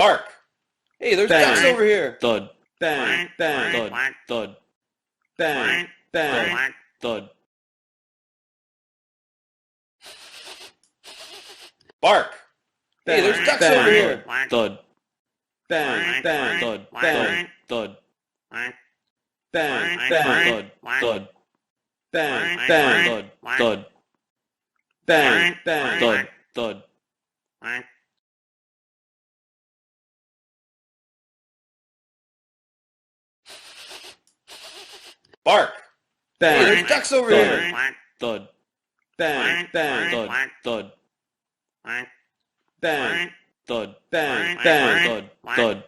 Bark! Hey, there's ducks over here! Thud. Bang, bang, Thud. Thud. bang, bang. Thud. Bark! Hey, there's ducks over here! Thud. Bang, bang, Thud. bang, Thud. bang, bang, Thud. bang, Thud. bang, Thud. bang, bang. Thud. Thud. Bark! Hey, there's ducks over here! Thud. Bang, bang, Thud. Thud. bang, Thud. bang, bang, Thud.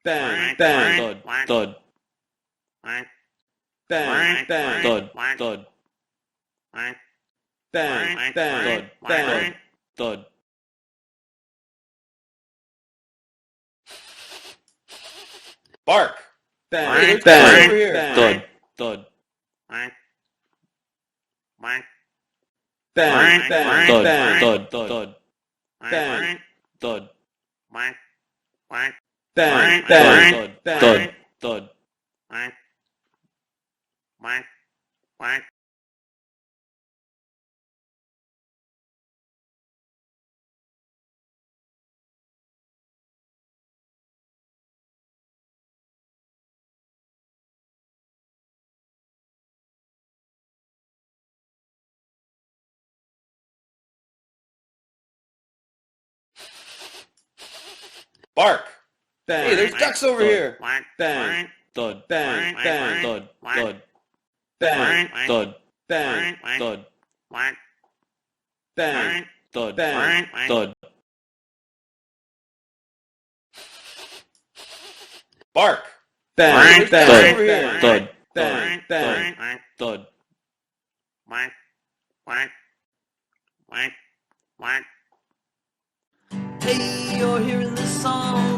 bang, bang, Thud. bang, bang, Thud. Thud. bang, bang, bang. Thud. Bark! Bang, hey, there's ducks over here! Thud. Thud. Bang, bang, Thud. bang, Thud. Thud. bang, Thud. bang, Thud. bang, Thud. Thud. Bark! Bang, hey, there's ducks over here! Bang, Thud. bang, bang, Thud. Thud. bang, Thud. bang, Thud. bang, Thud. bang. Thud. Bark! Bang, hey, there's ducks over here! Thud. Bang, bang, Thud. Hey, you're hearing this song.